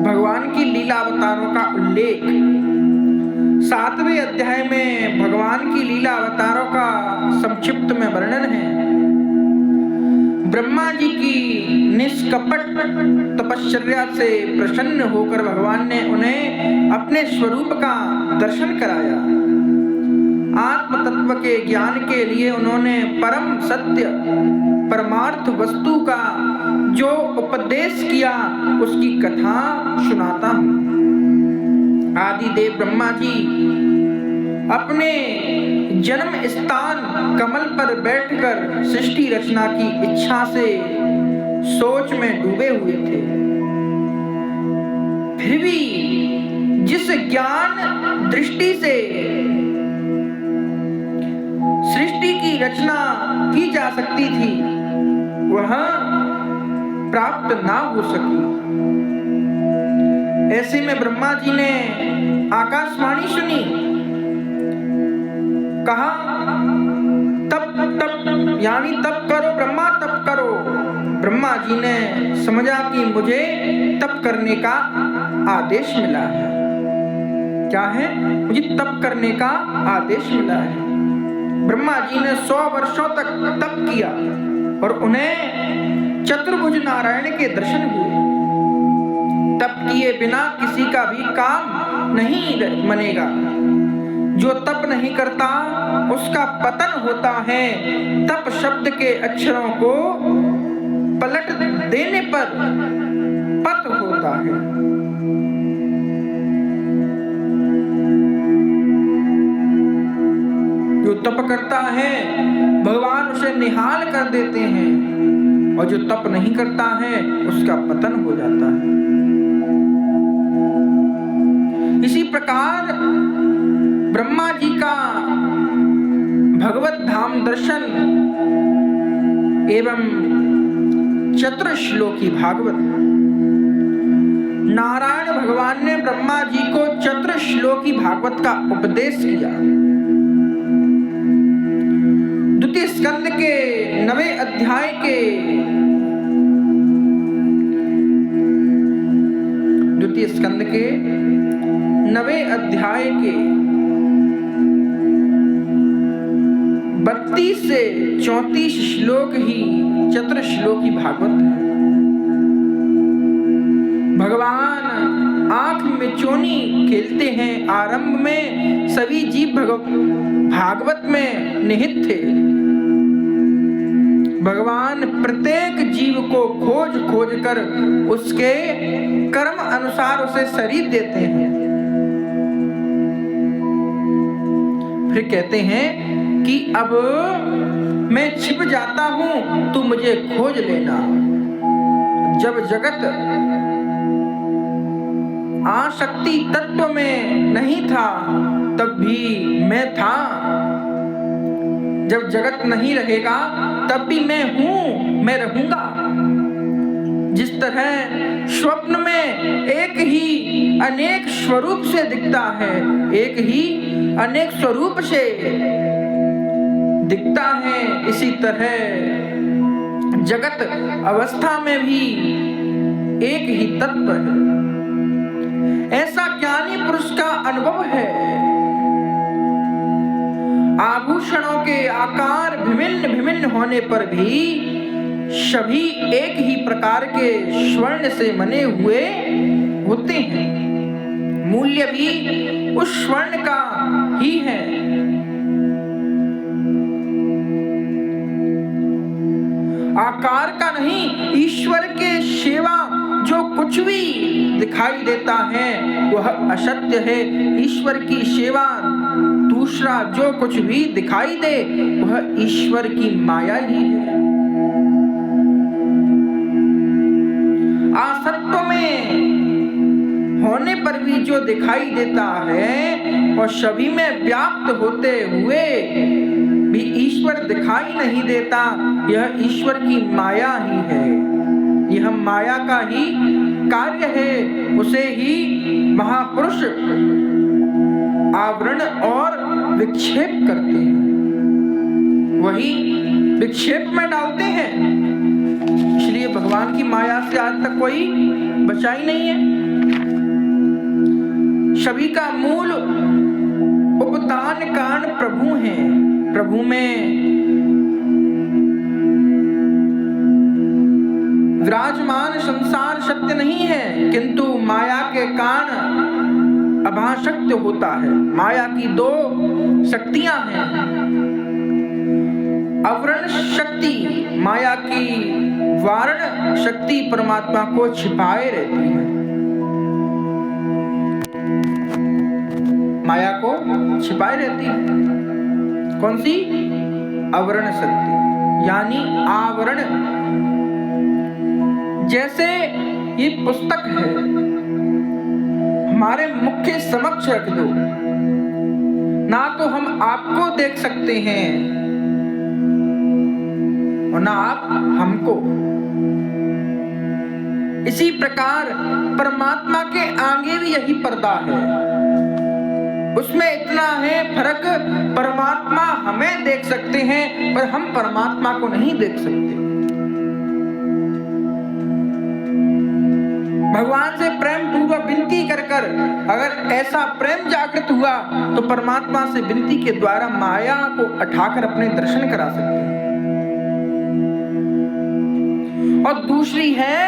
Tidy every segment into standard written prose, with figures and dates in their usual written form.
भगवान की लीला अवतारों का उल्लेख। 7वें अध्याय में भगवान की लीला अवतारों का संक्षिप्त में वर्णन है। ब्रह्मा जी की निष्कपट तपश्चर्या से प्रसन्न होकर भगवान ने उन्हें अपने स्वरूप का दर्शन कराया। आत्म तत्व के ज्ञान के लिए उन्होंने परम सत्य परमार्थ वस्तु का जो उपदेश किया उसकी कथा सुनाता हूँ। आदिदेव ब्रह्मा जी अपने जन्म स्थान कमल पर बैठकर सृष्टि रचना की इच्छा से सोच में डूबे हुए थे। फिर भी जिस ज्ञान दृष्टि से सृष्टि की रचना की जा सकती थी वह प्राप्त ना हो सकी। ऐसे में ब्रह्मा जी ने आकाशवाणी सुनी, कहा तप यानी तप करो ब्रह्मा, तप करो। ब्रह्मा जी ने समझा कि मुझे तप करने का आदेश मिला है। क्या है? मुझे तप करने का आदेश मिला है। ब्रह्मा जी ने 100 वर्षों तक तप किया और उन्हें चतुर्भुज नारायण के दर्शन हुए। तप किए बिना किसी का भी काम नहीं बनेगा। जो तप नहीं करता उसका पतन होता है। तप शब्द के अक्षरों को पलट देने पर पत होता है। जो तप करता है भगवान उसे निहाल कर देते हैं और जो तप नहीं करता है उसका पतन हो जाता है। इसी प्रकार ब्रह्मा जी का भगवत धाम दर्शन एवं चतुर्श्लोकी भागवत। नारायण भगवान ने ब्रह्मा जी को चतुर्श्लोकी भागवत का उपदेश किया। द्वितीय स्कंद के 9वें अध्याय के 9वें अध्याय के 32 से 34 श्लोक ही चतुर्श्लोकी भागवत है। भगवान आंख में चोनी खेलते हैं। आरंभ में सभी जीव भागवत में निहित थे। भगवान प्रत्येक जीव को खोज खोज कर उसके कर्म अनुसार उसे शरीर देते हैं। फिर कहते हैं कि अब मैं छिप जाता हूं तो मुझे खोज लेना। जब जगत आसक्ति तत्व में नहीं था तब भी मैं था। जब जगत नहीं रहेगा तब भी मैं हूं, मैं रहूंगा। जिस तरह स्वप्न में एक ही अनेक स्वरूप से दिखता है, एक ही अनेक स्वरूप से दिखता है, इसी तरह जगत अवस्था में भी एक ही तत्व है। ऐसा ज्ञानी पुरुष का अनुभव है। आभूषणों के आकार भिन्न भिन्न होने पर भी सभी एक ही प्रकार के स्वर्ण से बने हुए होते हैं। मूल्य भी उस स्वर्ण का ही है। आकार का नहीं, ईश्वर के सेवा जो कुछ भी दिखाई देता है वह असत्य है। ईश्वर की सेवा दूसरा जो कुछ भी दिखाई दे वह ईश्वर की माया ही है। असत्व में होने पर भी जो दिखाई देता है और सभी में व्याप्त होते हुए भी ईश्वर दिखाई नहीं देता, यह ईश्वर की माया ही है। यह माया का ही कार्य है। उसे ही महापुरुष आवरण और विक्षेप करते हैं, वही विक्षेप में डालते हैं। इसलिए भगवान की माया से आज तक कोई बचा ही नहीं है। सभी का मूल उपदान कारण प्रभु हैं। प्रभु में विराजमान संसार सत्य नहीं है, किंतु माया के कारण अभासत्य होता है। माया की दो शक्तियां हैं, आवरण शक्ति माया की, वारण शक्ति परमात्मा को छिपाए रहती है। माया को छिपाए रहती है। कौन सी? आवरण शक्ति यानी आवरण। जैसे ये पुस्तक है, हमारे मुख्य समक्ष रख दो, ना तो हम आपको देख सकते हैं और ना आप हमको। इसी प्रकार परमात्मा के आगे भी यही पर्दा है। उसमें इतना है फर्क, परमात्मा हमें देख सकते हैं पर हम परमात्मा को नहीं देख सकते। भगवान से प्रेम पूर्वक विनती कर कर अगर ऐसा प्रेम जागृत हुआ तो परमात्मा से विनती के द्वारा माया को उठाकर अपने दर्शन करा सकते हैं। और दूसरी है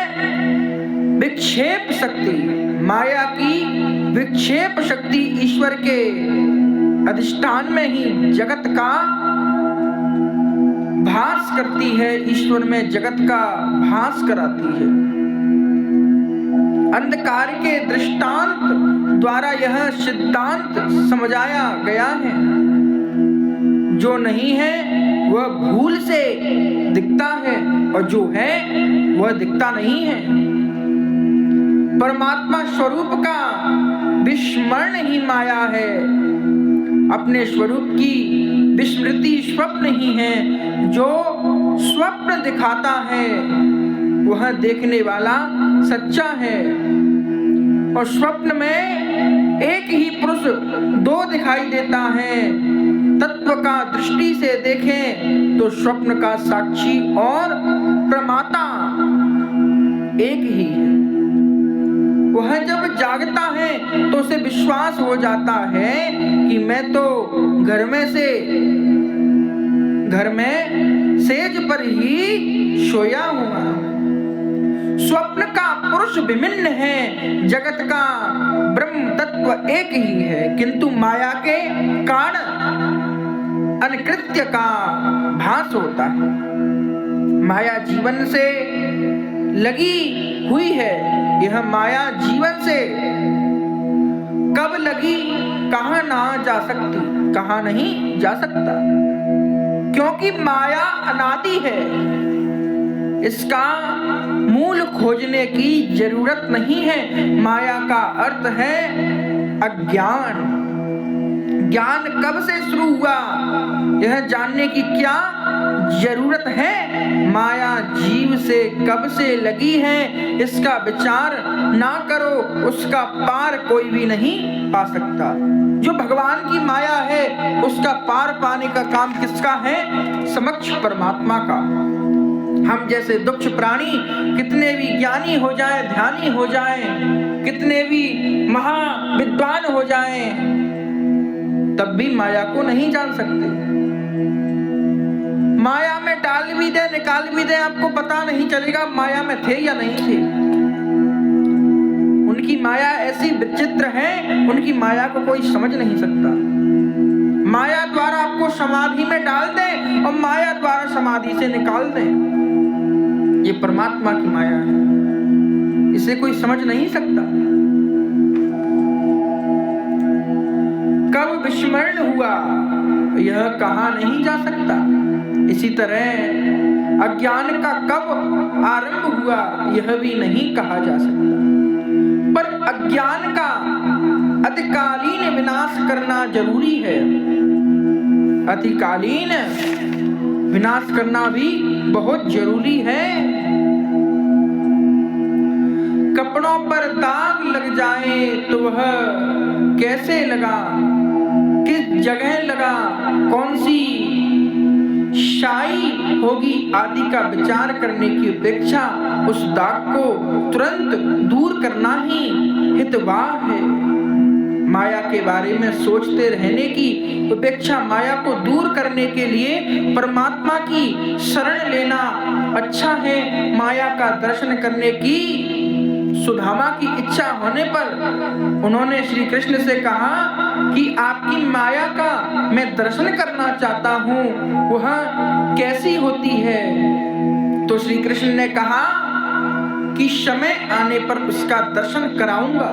विक्षेप शक्ति। माया की विक्षेप शक्ति ईश्वर के अधिष्ठान में ही जगत का भास करती है, ईश्वर में जगत का भास कराती है। अंधकार के दृष्टांत द्वारा यह सिद्धांत समझाया गया है, जो नहीं है वह भूल से दिखता है और जो है वह दिखता नहीं है। परमात्मा स्वरूप का विस्मरण ही माया है, अपने स्वरूप की विस्मृति स्वप्न ही है। जो स्वप्न दिखाता है वह देखने वाला सच्चा है, और स्वप्न में एक ही पुरुष दो दिखाई देता है। तत्व का दृष्टि से देखें तो स्वप्न का साक्षी और प्रमाता एक ही है। वह जब जागता है तो उसे विश्वास हो जाता है कि मैं तो घर में सेज पर ही सोया हूँ। स्वप्न का पुरुष विभिन्न है, जगत का ब्रह्म तत्व एक ही है, किंतु माया के कारण अनकृत्य का भास होता है। माया जीवन से लगी हुई है। यह माया जीवन से कब लगी, कहां ना जा सकती, कहां नहीं जा सकता, क्योंकि माया अनादि है। इसका मूल खोजने की जरूरत नहीं है। माया का अर्थ है अज्ञान। ज्ञान कब से शुरू हुआ, यह जानने की क्या जरूरत है। माया जीव से कब से लगी है, इसका विचार ना करो, उसका पार कोई भी नहीं पा सकता। जो भगवान की माया है उसका पार पाने का काम किसका है? समक्ष परमात्मा का। हम जैसे दुष्ट प्राणी कितने भी ज्ञानी हो जाएं, ध्यानी हो जाएं, कितने भी महाविद्वान हो जाएं, तब भी माया को नहीं जान सकते। माया में डाल भी दे, निकाल भी दे, आपको पता नहीं चलेगा माया में थे या नहीं थे। उनकी माया ऐसी विचित्र है, उनकी माया को कोई समझ नहीं सकता। माया द्वारा आपको समाधि में डाल दे और माया द्वारा समाधि से निकाल दे, ये परमात्मा की माया है, इसे कोई समझ नहीं सकता। कब विस्मरण हुआ यह कहा नहीं जा सकता। इसी तरह अज्ञान का कब आरंभ हुआ यह भी नहीं कहा जा सकता। पर अज्ञान का अतिकालीन विनाश करना जरूरी है। अतिकालीन विनाश करना भी बहुत जरूरी है। कपड़ों पर दाग लग जाए तो वह कैसे लगा, किस जगह लगा, कौन सी शाई होगी आदि का विचार करने की अपेक्षा उस दाग को तुरंत दूर करना ही हितवाह है। माया के बारे में सोचते रहने की अपेक्षा माया को दूर करने के लिए परमात्मा की शरण लेना अच्छा है। माया का दर्शन करने की सुदामा की इच्छा होने पर उन्होंने श्री कृष्ण से कहा कि आपकी माया का मैं दर्शन करना चाहता हूँ, वह कैसी होती है? तो श्री कृष्ण ने कहा कि समय आने पर उसका दर्शन कराऊंगा।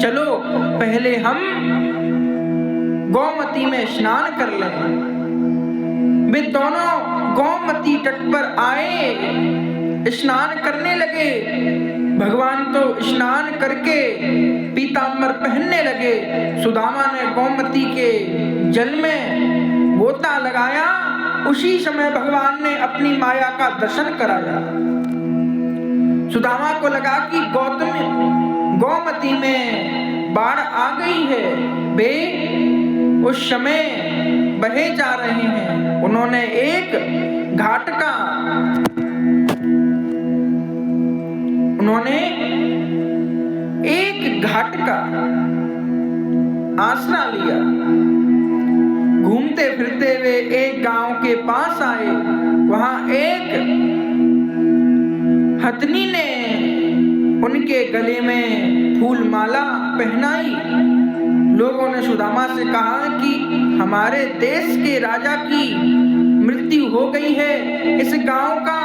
चलो पहले हम गोमती में स्नान कर लें। वे दोनों गोमती तट पर आए, स्नान करने लगे। भगवान तो स्नान करके पीतांबर पहनने लगे। सुदामा ने गोमती के जल में गोता लगाया। उसी समय भगवान ने अपनी माया का दर्शन कराया। सुदामा को लगा कि गोमती में बाढ़ आ गई है, वे उस समय बहे जा रहे हैं। उन्होंने एक घाट का आसरा लिया। घूमते फिरते वे एक गांव के पास आए। वहां एक हथनी ने उनके गले में फूल माला पहनाई। लोगों ने सुदामा से कहा कि हमारे देश के राजा की मृत्यु हो गई है। इस गांव का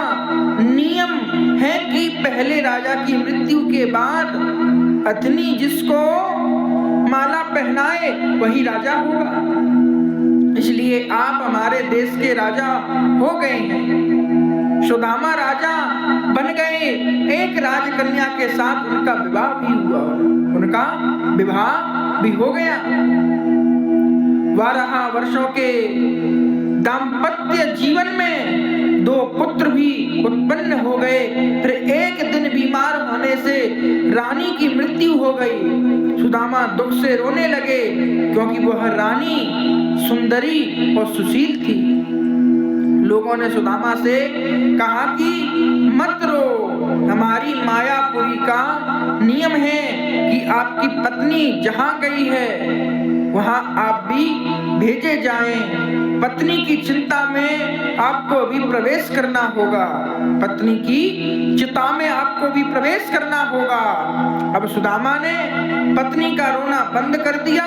नियम है कि पहले राजा की मृत्यु के बाद हथनी जिसको माला पहनाए वही राजा होगा, इसलिए आप हमारे देश के राजा हो गए हैं। सुदामा राजा बन गए। एक राजकन्या के साथ उनका विवाह भी हो गया। 12 वर्षों के दाम्पत्य जीवन में 2 पुत्र भी उत्पन्न हो गए। फिर एक दिन बीमार होने से रानी की मृत्यु हो गई। सुदामा दुख से रोने लगे क्योंकि वह रानी सुंदरी और सुशील थी। लोगों ने सुदामा से कहा कि मत रो, हमारी मायापुरी का नियम है कि आपकी पत्नी जहां गई है वहां आप भी भेजे जाएं। पत्नी की चिंता में आपको भी प्रवेश करना होगा, पत्नी की चिता में आपको भी प्रवेश करना होगा। अब सुदामा ने पत्नी का रोना बंद कर दिया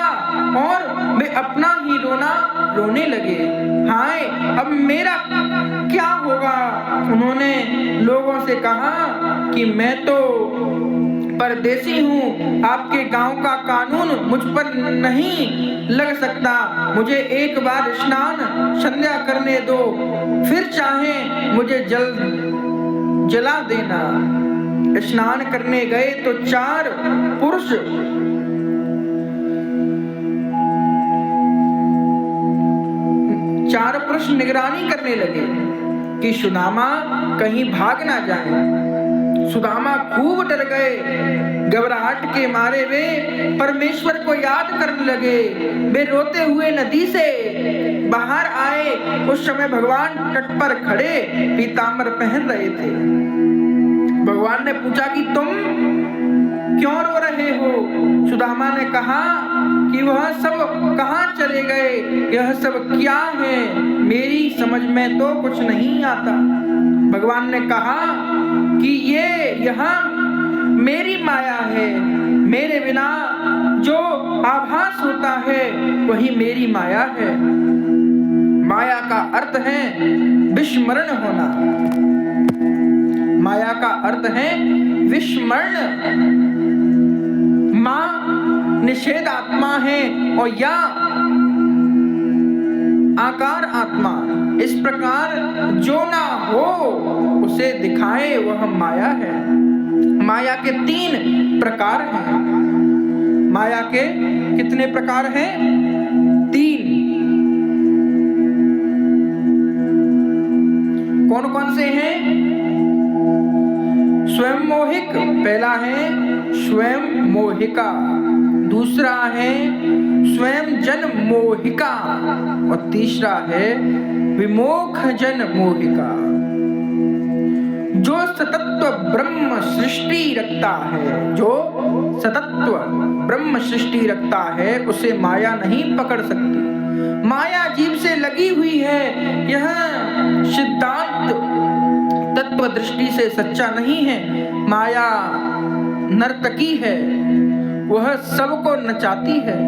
और वे अपना ही रोना रोने लगे। हाय, अब मेरा क्या होगा? उन्होंने लोगों से कहा कि मैं तो परदेसी हूँ, आपके गांव का कानून मुझ पर नहीं लग सकता। मुझे एक बार स्नान संध्या करने दो, फिर चाहे मुझे जला देना। स्नान करने गए तो 4 पुरुष निगरानी करने लगे कि सुदामा कहीं भाग ना जाए। सुदामा खूब डर गए। घबराहट के मारे वे परमेश्वर को याद करने लगे। वे रोते हुए नदी से बाहर आए। उस समय भगवान तट पर खड़े पीतांबर पहन रहे थे। भगवान ने पूछा कि तुम क्यों रो रहे हो? सुदामा ने कहा कि वह सब कहां चले गए, यह सब क्या है, मेरी समझ में तो कुछ नहीं आता। भगवान ने कहा कि ये यहाँ मेरी माया है, मेरे बिना जो आभास होता है वही मेरी माया है। माया का अर्थ है विस्मरण होना। माया का अर्थ है विस्मरण। मां निषेध आत्मा है और या आकार आत्मा। इस प्रकार जो ना हो उसे दिखाए वह माया है। माया के 3 प्रकार हैं। माया के कितने प्रकार हैं? 3। कौन कौन से हैं? स्वयं मोहिक पहला है स्वयं मोहिका, दूसरा है स्वयं जन मोहिका और तीसरा है विमोख जन मोहिका। जो सतत्व ब्रह्म सृष्टि रखता है, जो सतत्व ब्रह्म सृष्टि रखता है उसे माया नहीं पकड़ सकती। माया जीव से लगी हुई है, यह सिद्धांत तत्व दृष्टि से सच्चा नहीं है। माया नर्तकी है, वह सबको नचाती है।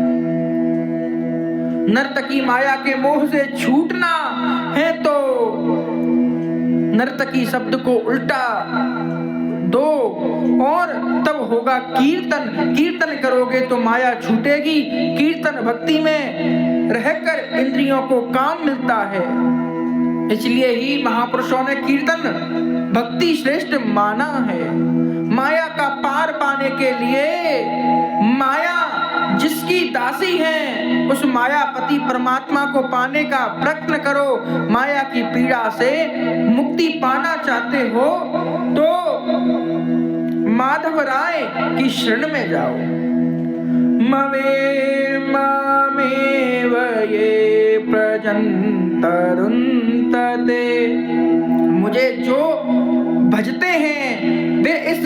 नर्तकी माया के मोह से छूटना है तो नर्तकी शब्द को उल्टा दो और तब होगा कीर्तन। कीर्तन करोगे तो माया छूटेगी। कीर्तन भक्ति में रहकर इंद्रियों को काम मिलता है। इसलिए ही महापुरुषों ने कीर्तन भक्ति श्रेष्ठ माना है। माया का पार पाने के लिए माया जिसकी दासी है उस मायापति परमात्मा को पाने का प्रयत्न करो। माया की पीड़ा से मुक्ति पाना चाहते हो तो माधव राय की शरण में जाओ। मवे मामेव ये प्रजन्तरुन्तते, मुझे जो भजते हैं वे इस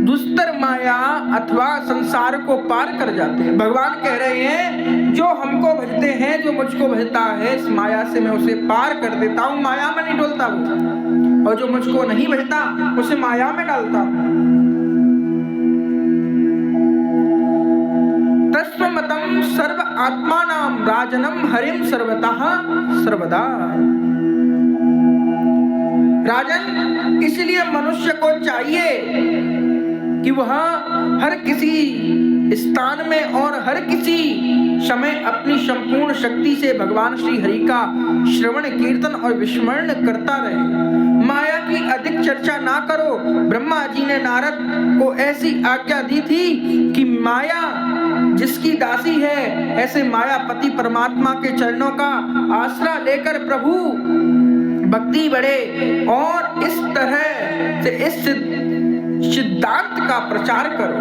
दुस्तर माया अथवा संसार को पार कर जाते हैं। भगवान कह रहे हैं जो हमको भजते हैं, जो मुझको भजता है, इस माया से मैं उसे पार कर देता हूँ। माया में नहीं डोलता वो, और जो मुझको नहीं भजता उसे माया में डालता हूँ। तस्वमतं सर्व आत्मानां राजनं हरिं सर्वतः सर्वदा। राजन, इसलिए मनुष्य को चाहिए कि वह हर किसी स्थान में और हर किसी समय अपनी संपूर्ण शक्ति से भगवान श्री हरि का श्रवण कीर्तन और विस्मरण करता रहे। माया की अधिक चर्चा ना करो। ब्रह्मा जी ने नारद को ऐसी आज्ञा दी थी कि माया जिसकी दासी है, ऐसे मायापति परमात्मा के चरणों का आसरा लेकर प्रभु भक्ति बढ़े और इस तरह से इस सिद्धांत का प्रचार करो।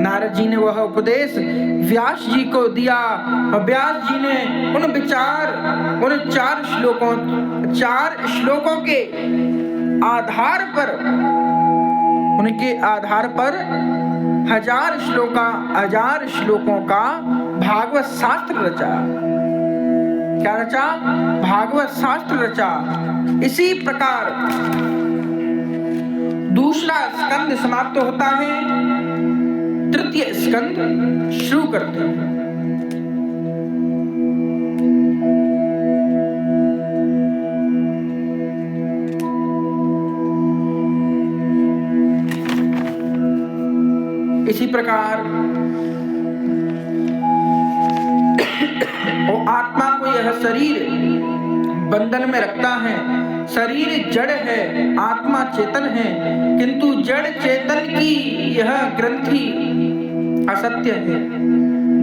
नारद जी ने वह उपदेश व्यास जी को दिया और व्यास जी ने उन चार श्लोकों के आधार पर, उनके आधार पर हजार श्लोकों का भागवत शास्त्र रचा। क्या रचा? भागवत शास्त्र रचा। इसी प्रकार दूसरा स्कंद समाप्त होता है, तृतीय स्कंद शुरू करते हैं। इसी प्रकार वो आत्मा को यह शरीर बंधन में रखता है। शरीर जड़ है, आत्मा चेतन है, किंतु जड़ चेतन की यह ग्रंथि असत्य है,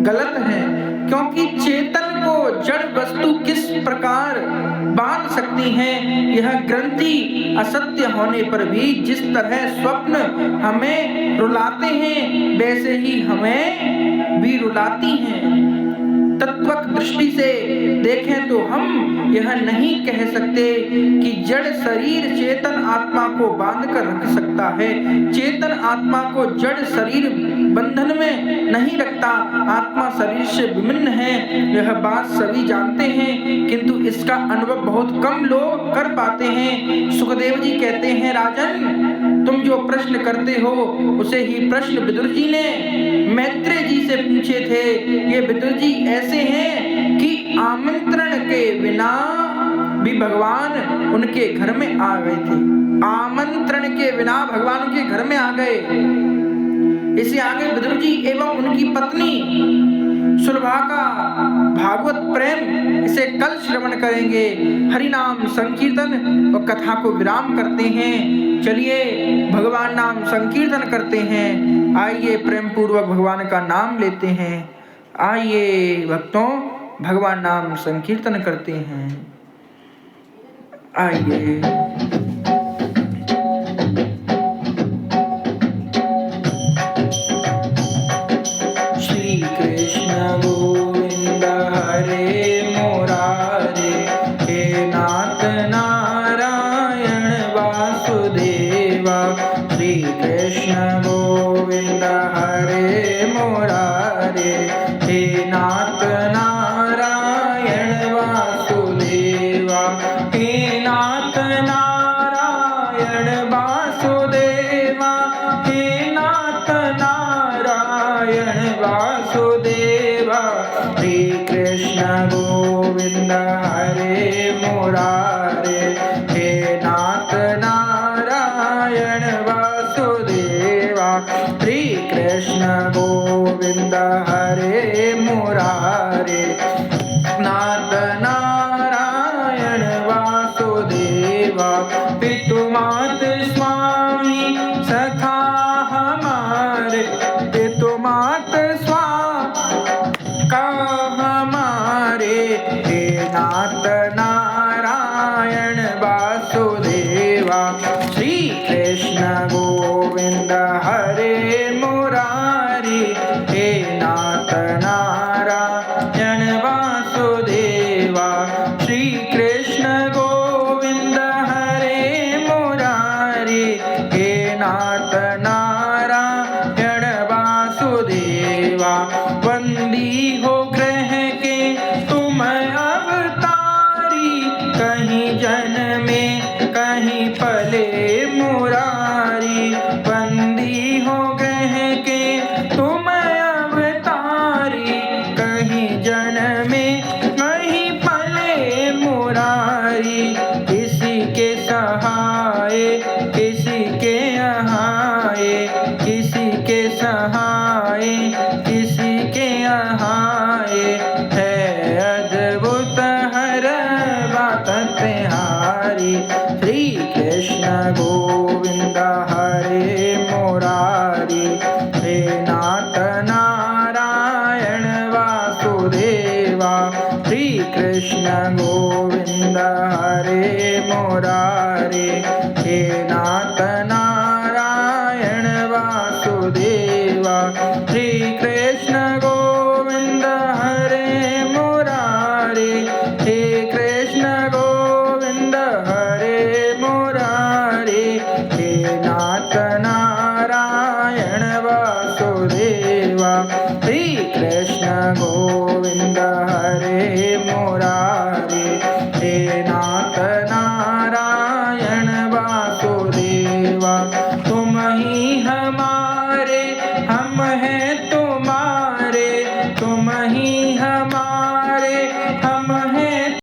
गलत है। क्योंकि चेतन को जड़ वस्तु किस प्रकार बांध सकती है, यह ग्रंथि असत्य होने पर भी जिस तरह स्वप्न हमें रुलाते हैं वैसे ही हमें भी रुलाती हैं। तत्वक दृष्टि से देखें तो हम यह नहीं कह सकते कि जड़ शरीर चेतन आत्मा को बांध कर रख सकता है। चेतन आत्मा को जड़ शरीर बंधन में नहीं रखता। आत्मा शरीर से विभिन्न है, यह बात सभी जानते हैं, किंतु इसका अनुभव बहुत कम लोग कर पाते हैं। सुखदेव जी कहते हैं, राजन, तुम जो प्रश्न करते हो उसे ही प्रश्न विदुर जी ने मैत्रेय जी से पूछे थे। ये विदुर जी ऐसे हैं कि आमंत्रण के बिना भी भगवान उनके घर में आ गए थे। आमंत्रण के बिना भगवान उनके घर में आ गए। इसे आगे विदुर जी एवं उनकी पत्नी सुलभा का भागवत प्रेम, इसे कल श्रवण करेंगे। हरि नाम संकीर्तन और कथा को विराम करते हैं। चलिए भगवान नाम संकीर्तन करते हैं। आइए प्रेम पूर्वक भगवान का नाम लेते हैं। आइए भक्तों, भगवान नाम संकीर्तन करते हैं। आइए। श्री कृष्ण गोविंद हरे मुरारे, हे नाथ नारायण वासुदेवा। श्री कृष्ण कृष्ण गोविंद हरे मुरारे, हे नाथ नारायण वासुदेवा, हे नाथ नारायण वासुदेवा, हे नाथ नारायण वासुदेवा। श्री कृष्ण गोविंद हरे मुरारे, हे नाथ नारायण वासुदेवा। श्री कृष्ण गोविंद हरे मुरारे, नाथ नारायण वासुदेवा। पितु मात स्वामी सखा हमारे, पितु मात स्वामी हमारे, हे नाथ नारायण वासुदेवा। श्री कृष्ण गोविंद हरे मुरारी, हे नाथ नारायण वासुदेवा। श्री कृष्ण गोविंद हरे मुरारी, हे नाथ नारायण वासुदेवा। वंदी हो ग्रह के तुम अवतारी, कहीं जन्मे कहीं पले मुरारी। वंदी हो ग्रह के तुम अवतारी, कहीं जन्मे कहीं पले मुरारी। किसी के सहाय किसी के अहाय, किसी के सहाय किसी के अहाय, है अद्भुत हर बात तिहारी। श्री कृष्ण गोविंद हरे मुरारी, हे नाथ नारायण वासुदेवा। श्री कृष्ण गोविंद हरे मुरारी, हे नाथ नारायण वासुदेवा। श्री कृष्ण गोविंद हरे मुरारी, हे कृष्ण गोविंद हरे मुरारी, हे नाथ नारायण वासुदेवा। श्री कृष्ण गोविंद हरे मुरारी, हे नाथ